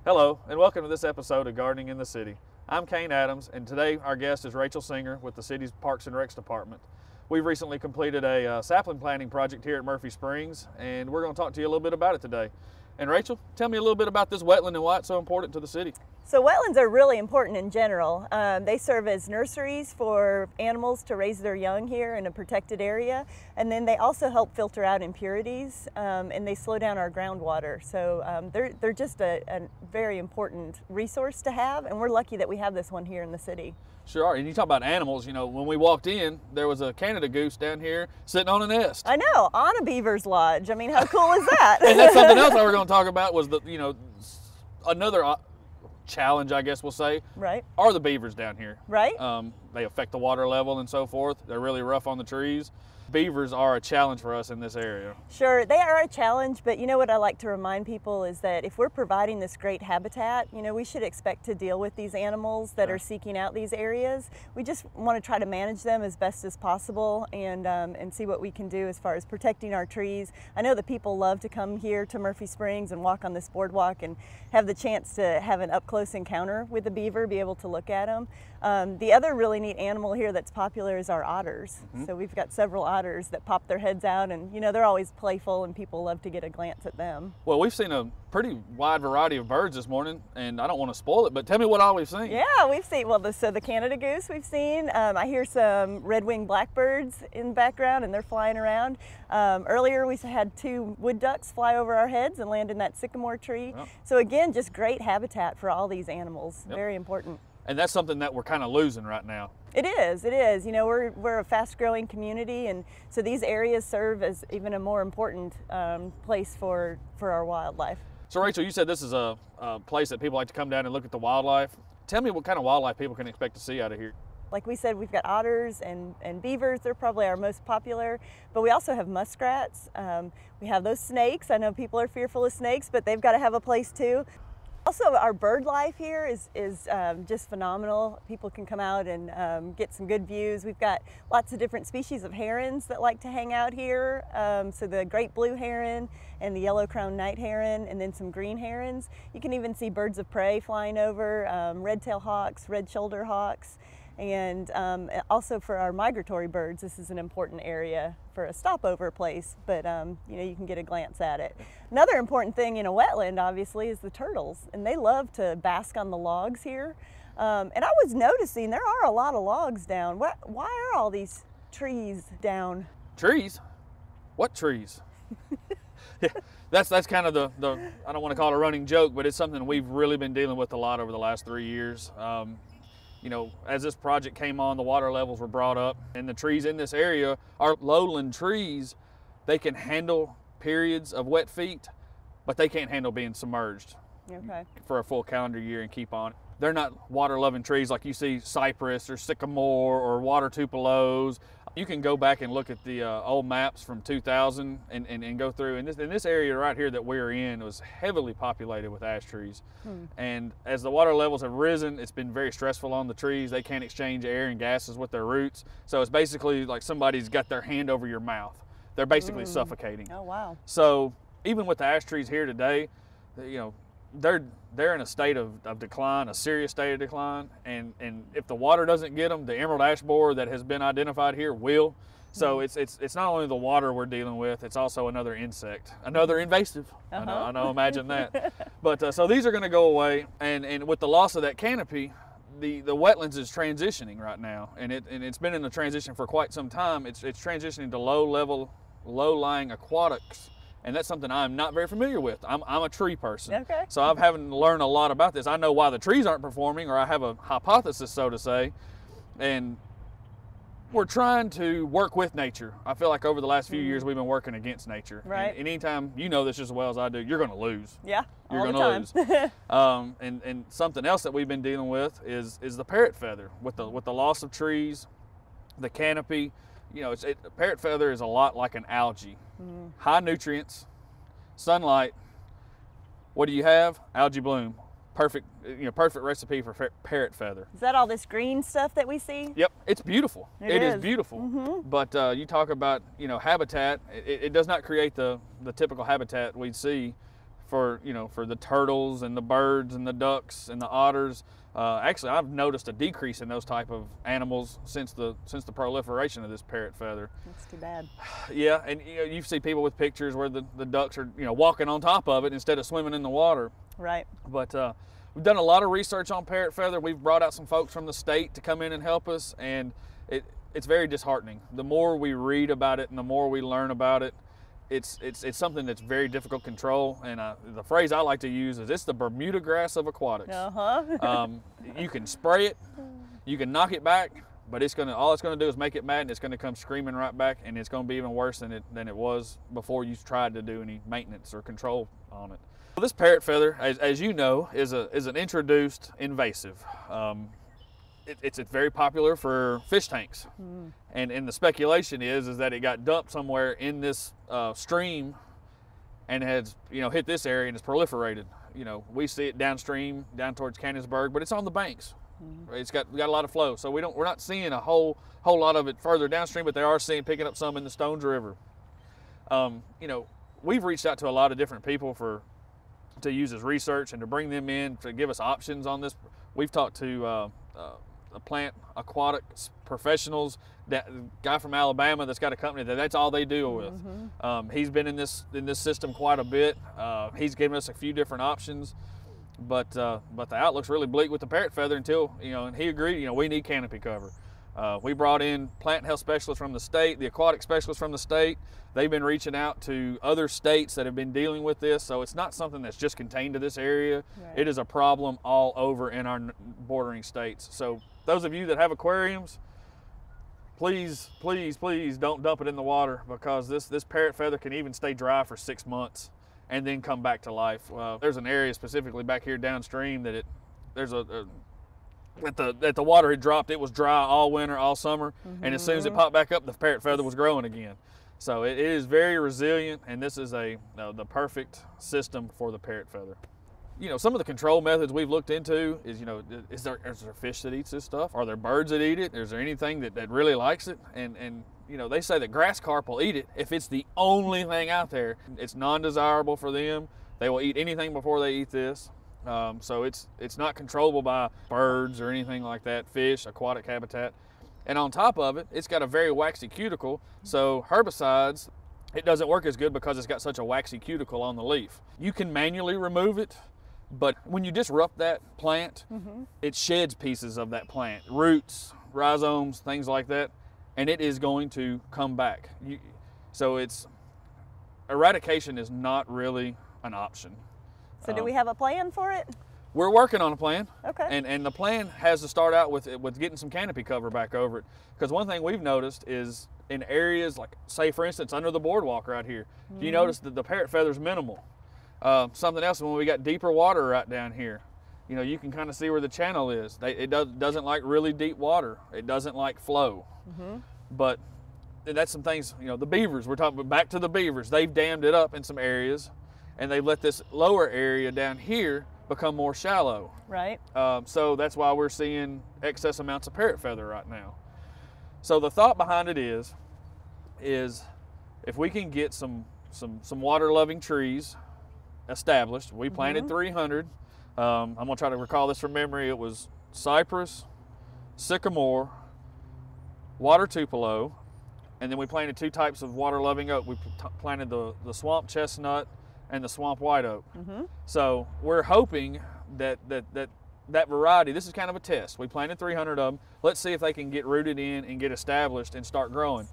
Hello, and welcome to this episode of Gardening in the City. I'm Kane Adams, and today our guest is Rachel Singer with the city's Parks and Recs Department. We've recently completed a sapling planting project here at Murfree Springs, and we're going to talk to you a little bit about it today. And Rachel, tell me a little bit about this wetland and why it's so important to the city. So wetlands are really important in general. They serve as nurseries for animals to raise their young here in a protected area, and then they also help filter out impurities, and they slow down our groundwater. So they're just a very important resource to have, and we're lucky that we have this one here in the city. Sure are. And you talk about animals, you know, when we walked in, there was a Canada goose down here sitting on a nest. I know, on a Beavers lodge. I mean, how cool is that? And that's something else I was going to talk about was another challenge, I guess we'll say, right, are the beavers down here. Right. They affect the water level and so forth. They're really rough on the trees. Beavers are a challenge for us in this area. Sure, they are a challenge, but you know what I like to remind people is that if we're providing this great habitat, you know, we should expect to deal with these animals that are seeking out these areas. We just want to try to manage them as best as possible and see what we can do as far as protecting our trees. I know that people love to come here to Murfree Springs and walk on this boardwalk and have the chance to have an up-close encounter with a beaver, be able to look at them. The other really neat animal here that's popular is our otters. So we've got several otters that pop their heads out, and you know, they're always playful and people love to get a glance at them. Well, we've seen a pretty wide variety of birds this morning, and I don't want to spoil it, but tell me what all we've seen. Yeah, we've seen, well, the Canada goose we've seen. I hear some red-winged blackbirds in the background, and they're flying around. Earlier we had 2 wood ducks fly over our heads and land in that sycamore tree. Yep. So again, just great habitat for all these animals. Yep. Very important. And that's something that we're kind of losing right now. It is, it is. You know, we're a fast-growing community, and so these areas serve as even a more important place for our wildlife. So Rachel, you said this is a place that people like to come down and look at the wildlife. Tell me what kind of wildlife people can expect to see out of here. Like we said, we've got otters and beavers. They're probably our most popular, but we also have muskrats. We have those snakes. I know people are fearful of snakes, but they've got to have a place too. Also, our bird life here is just phenomenal. People can come out and get some good views. We've got lots of different species of herons that like to hang out here. So the great blue heron and the yellow-crowned night heron, and then some green herons. You can even see birds of prey flying over, red-tailed hawks, red-shouldered hawks. And also for our migratory birds, this is an important area for a stopover place, but you know, you can get a glance at it. Another important thing in a wetland, obviously, is the turtles, and they love to bask on the logs here. And I was noticing there are a lot of logs down. Why are all these trees down? Trees? What trees? Yeah, that's kind of the I don't want to call it a running joke, but it's something we've really been dealing with a lot over the last 3 years. You know, as this project came on, the water levels were brought up, and the trees in this area are lowland trees. They can handle periods of wet feet, but they can't handle being submerged for a full calendar year and keep on. They're not water-loving trees like you see cypress or sycamore or water tupelos. You can go back and look at the old maps from 2000 and go through. And this area right here that we're in was heavily populated with ash trees. And as the water levels have risen, it's been very stressful on the trees. They can't exchange air and gases with their roots. So it's basically like somebody's got their hand over your mouth. They're basically suffocating. Oh, wow. So even with the ash trees here today, you know, they're in a state of decline, a serious state of decline, and if the water doesn't get them, the emerald ash borer that has been identified here will. So it's not only the water we're dealing with, it's also another insect, another invasive. I know, imagine that. But so these are going to go away, and with the loss of that canopy, the wetlands is transitioning right now, and it's been in a transition for quite some time. It's transitioning to low-lying aquatics. And that's something I'm not very familiar with. I'm a tree person. Okay. So I'm having to learn a lot about this. I know why the trees aren't performing, or I have a hypothesis, so to say. And we're trying to work with nature. I feel like over the last few years, we've been working against nature. Right. And anytime, you know this just as well as I do, you're going to lose. Yeah, you're all going the time. to lose. And something else that we've been dealing with is the parrot feather. With the loss of trees, the canopy, you know, parrot feather is a lot like an algae. High nutrients, sunlight. What do you have? Algae bloom. Perfect recipe for parrot feather. Is that all this green stuff that we see? Yep, it's beautiful. It is beautiful. But you talk about, you know, habitat. It does not create the typical habitat we'd see for, you know, for the turtles and the birds and the ducks and the otters. Actually, I've noticed a decrease in those type of animals since the proliferation of this parrot feather. That's too bad. Yeah, and you know, you see people with pictures where the ducks are, you know, walking on top of it instead of swimming in the water. Right. But we've done a lot of research on parrot feather. We've brought out some folks from the state to come in and help us, and it's very disheartening. The more we read about it and the more we learn about it, it's something that's very difficult to control. And the phrase I like to use is it's the Bermuda grass of aquatics. You can spray it, you can knock it back, but all it's gonna do is make it mad, and it's gonna come screaming right back, and it's gonna be even worse than it was before you tried to do any maintenance or control on it. Well, this parrot feather, as you know, is an introduced invasive. It's very popular for fish tanks, and the speculation is that it got dumped somewhere in this stream, and has, you know, hit this area and it's proliferated. You know, we see it downstream, down towards Canonsburg, but it's on the banks. It's got a lot of flow, so we're not seeing a whole lot of it further downstream, but they are picking up some in the Stones River. You know, we've reached out to a lot of different people to use as research and to bring them in to give us options on this. We've talked to plant aquatics professionals, that guy from Alabama that's got a company that's all they deal with. He's been in this system quite a bit. He's given us a few different options, but the outlook's really bleak with the parrot feather until, you know, and he agreed, you know, we need canopy cover. We brought in plant health specialists from the state, the aquatic specialists from the state. They've been reaching out to other states that have been dealing with this, so it's not something that's just contained to this area. Right. It is a problem all over in our bordering states. So those of you that have aquariums, please, please, please don't dump it in the water, because this parrot feather can even stay dry for 6 months and then come back to life. There's an area specifically back here downstream that that the water had dropped. It was dry all winter, all summer, and as soon as it popped back up, the parrot feather was growing again. So it is very resilient, and this is the perfect system for the parrot feather. You know, some of the control methods we've looked into is, you know, is there fish that eats this stuff? Are there birds that eat it? Is there anything that really likes it? And you know, they say that grass carp will eat it if it's the only thing out there. It's non-desirable for them. They will eat anything before they eat this. So it's not controllable by birds or anything like that, fish, aquatic habitat. And on top of it, it's got a very waxy cuticle, so herbicides, it doesn't work as good because it's got such a waxy cuticle on the leaf. You can manually remove it, but when you disrupt that plant, it sheds pieces of that plant, roots, rhizomes, things like that, and it is going to come back. So eradication is not really an option. So do we have a plan for it? We're working on a plan. Okay. And the plan has to start out with getting some canopy cover back over it. Because one thing we've noticed is in areas like, say for instance, under the boardwalk right here, you notice that the parrot feather's minimal. Something else, when we got deeper water right down here, you know, you can kind of see where the channel is. It doesn't like really deep water. It doesn't like flow. But that's some things, you know, the beavers, we're talking back to the beavers, they've dammed it up in some areas, and they've let this lower area down here become more shallow. Right. So that's why we're seeing excess amounts of parrot feather right now. So the thought behind it is if we can get some water-loving trees established. We planted 300. I'm gonna try to recall this from memory. It was cypress, sycamore, water tupelo, and then we planted 2 types of water-loving oak. We planted the swamp chestnut and the swamp white oak. So we're hoping that variety, this is kind of a test. We planted 300 of them. Let's see if they can get rooted in and get established and start growing.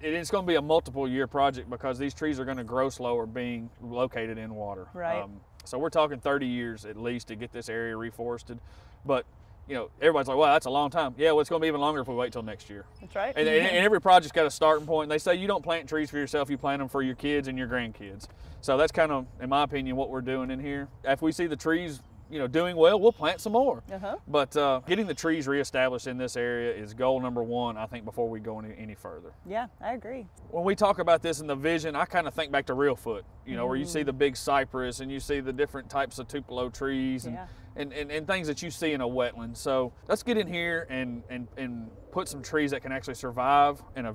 It's going to be a multiple year project because these trees are going to grow slower being located in water. Right. So we're talking 30 years at least to get this area reforested. But you know, everybody's like, wow, that's a long time. Yeah, well, it's going to be even longer if we wait till next year. That's right. And every project's got a starting point. And they say you don't plant trees for yourself, you plant them for your kids and your grandkids. So that's kind of, in my opinion, what we're doing in here. If we see the trees, you know, doing well, we'll plant some more. But getting the trees reestablished in this area is goal number 1, I think, before we go any further. Yeah, I agree. When we talk about this in the vision, I kind of think back to Reelfoot, you know, where you see the big cypress and you see the different types of tupelo trees and things that you see in a wetland. So let's get in here and put some trees that can actually survive in a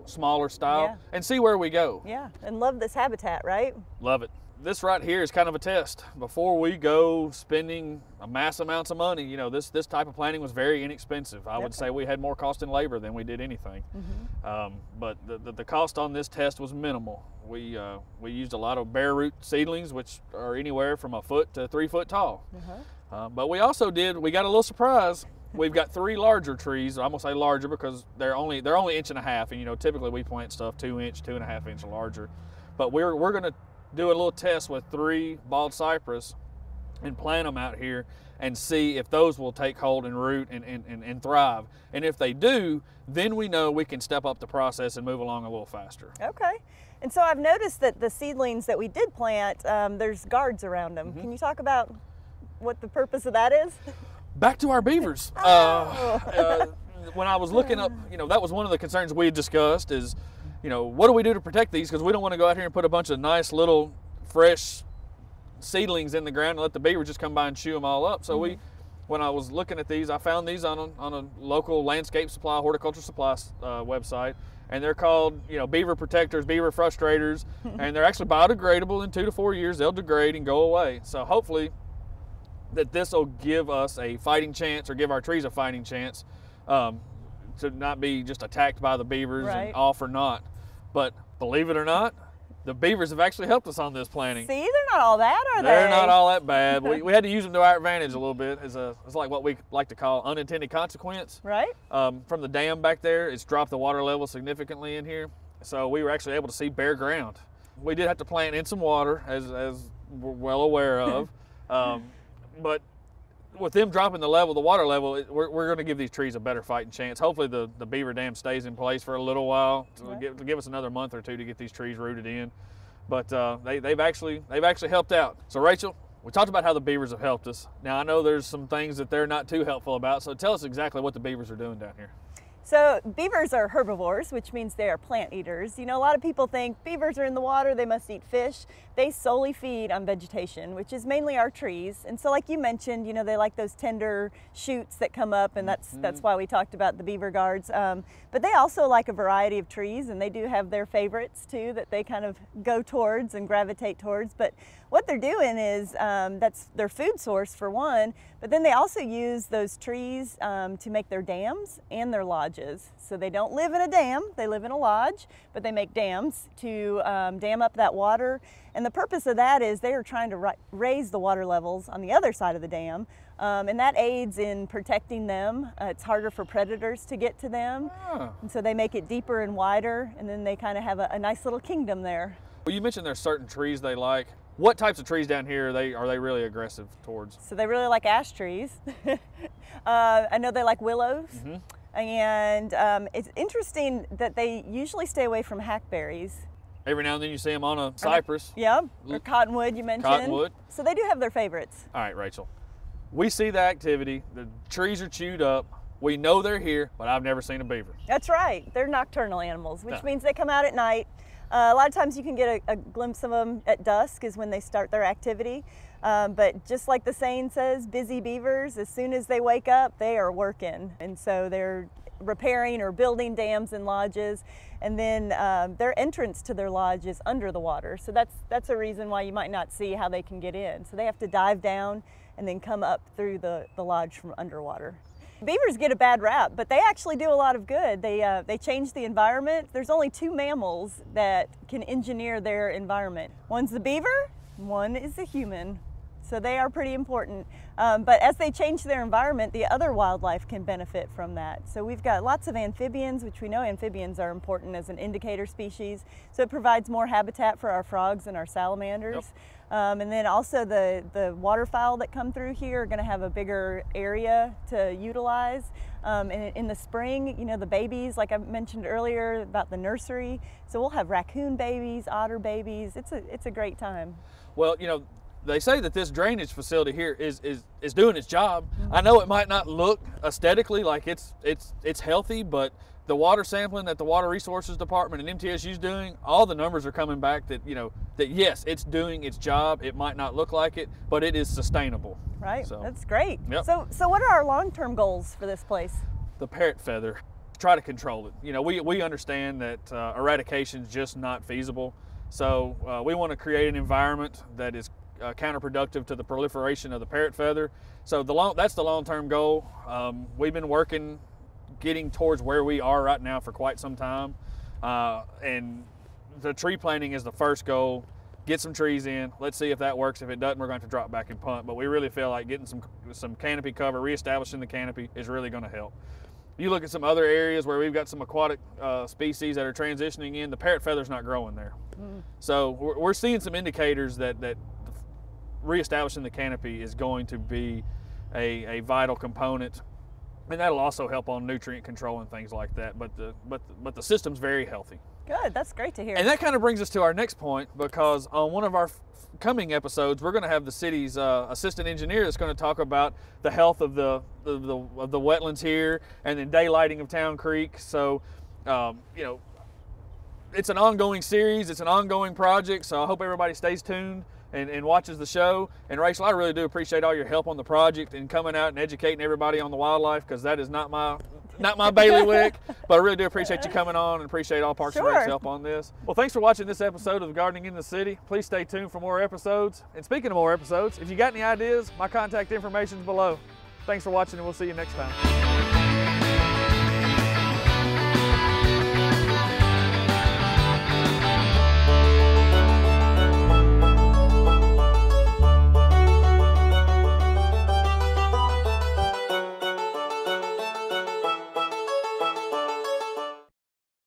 smaller style and see where we go. Yeah, and love this habitat, right? Love it. this right here is kind of a test. Before we go spending mass amounts of money, you know, this type of planting was very inexpensive. I would say we had more cost in labor than we did anything. But the cost on this test was minimal. We used a lot of bare root seedlings, which are anywhere from 1 foot to 3 foot tall. But we also we got a little surprise. We've got 3 larger trees. I'm gonna say larger because they're only 1.5 inches, and you know, typically we plant stuff 2 inch, 2.5 inch larger. But we're gonna do a little test with 3 bald cypress and plant them out here and see if those will take hold and root and thrive. And if they do, then we know we can step up the process and move along a little faster. Okay. And so I've noticed that the seedlings that we did plant, there's guards around them. Can you talk about what the purpose of that is? Back to our beavers. When I was looking up, you know, that was one of the concerns we had discussed is, you know, what do we do to protect these? Because we don't want to go out here and put a bunch of nice little fresh seedlings in the ground and let the beaver just come by and chew them all up. So when I was looking at these, I found these on a local landscape supply, horticulture supply website, and they're called, you know, beaver protectors, beaver frustrators, and they're actually biodegradable. In 2 to 4 years, they'll degrade and go away. So hopefully that this will give us a fighting chance, or give our trees a fighting chance, to not be just attacked by the beavers and off or not. But believe it or not, the beavers have actually helped us on this planting. See, they're not all that, are they? They're not all that bad. We had to use them to our advantage a little bit. It's like what we like to call unintended consequence. Right. From the dam back there, it's dropped the water level significantly in here. So we were actually able to see bare ground. We did have to plant in some water, as we're well aware of. But with them dropping the water level, we're going to give these trees a better fighting chance. Hopefully the beaver dam stays in place for a little while to give us another month or 2 to get these trees rooted in. But they've actually helped out. So Rachel, we talked about how the beavers have helped us. Now I know there's some things that they're not too helpful about. So tell us exactly what the beavers are doing down here. So beavers are herbivores, which means they are plant eaters. You know, a lot of people think beavers are in the water, they must eat fish. They solely feed on vegetation, which is mainly our trees. And so like you mentioned, you know, they like those tender shoots that come up, and that's why we talked about the beaver guards. But they also like a variety of trees, and they do have their favorites too that they kind of go towards and gravitate towards. But what they're doing is, that's their food source for one, but then they also use those trees to make their dams and their lodges. So they don't live in a dam, they live in a lodge, but they make dams to dam up that water. And the purpose of that is they are trying to raise the water levels on the other side of the dam, and that aids in protecting them. It's harder for predators to get to them, and so they make it deeper and wider, and then they kind of have a nice little kingdom there. Well, you mentioned there's certain trees they like. What types of trees down here are they really aggressive towards? So they really like ash trees. I know they like willows. And it's interesting that they usually stay away from hackberries. Every now and then you see them on a cypress. Yeah, or cottonwood you mentioned. Cottonwood. So they do have their favorites. All right, Rachel. We see the activity. The trees are chewed up. We know they're here, but I've never seen a beaver. That's right. They're nocturnal animals, which means they come out at night. A lot of times you can get a glimpse of them at dusk is when they start their activity. But just like the saying says, busy beavers, as soon as they wake up, they are working. And so they're repairing or building dams and lodges, and then their entrance to their lodge is under the water. So that's a reason why you might not see how they can get in. So they have to dive down and then come up through the lodge from underwater. Beavers get a bad rap, but they actually do a lot of good. They change the environment. There's only 2 mammals that can engineer their environment. One's the beaver, one is the human. So they are pretty important. But as they change their environment, the other wildlife can benefit from that. So we've got lots of amphibians, which we know amphibians are important as an indicator species. So it provides more habitat for our frogs and our salamanders. And then also the waterfowl that come through here are going to have a bigger area to utilize. And in the spring, you know, the babies, like I mentioned earlier about the nursery. So we'll have raccoon babies, otter babies. It's a great time. Well, you know, they say that this drainage facility here is doing its job. I know it might not look aesthetically like it's healthy, but the water sampling that the Water Resources Department and MTSU's doing, all the numbers are coming back that, you know, that yes, it's doing its job. It might not look like it, but it is sustainable. Right, so, that's great. Yep. So what are our long-term goals for this place? The parrot feather, try to control it. You know, we understand that eradication is just not feasible. So we want to create an environment that is counterproductive to the proliferation of the parrot feather. So that's the long-term goal. We've been working, getting towards where we are right now for quite some time. And the tree planting is the first goal. Get some trees in. Let's see if that works. If it doesn't, we're going to have to drop back and punt. But we really feel like getting some canopy cover, reestablishing the canopy is really going to help. You look at some other areas where we've got some aquatic species that are transitioning in, the parrot feather's not growing there. So we're seeing some indicators that reestablishing the canopy is going to be a vital component, and that'll also help on nutrient control and things like that. But the system's very healthy. Good, that's great to hear. And that kind of brings us to our next point, because on one of our coming episodes, we're going to have the city's assistant engineer that's going to talk about the health of the wetlands here, and then daylighting of Town Creek. So, you know, it's an ongoing series, it's an ongoing project. So I hope everybody stays tuned and watches the show. And Rachel, I really do appreciate all your help on the project and coming out and educating everybody on the wildlife, because that is not my bailiwick, but I really do appreciate you coming on and appreciate all Parks and Rec's help on this. Well, thanks for watching this episode of Gardening in the City. Please stay tuned for more episodes. And speaking of more episodes, if you got any ideas, my contact information is below. Thanks for watching, and we'll see you next time.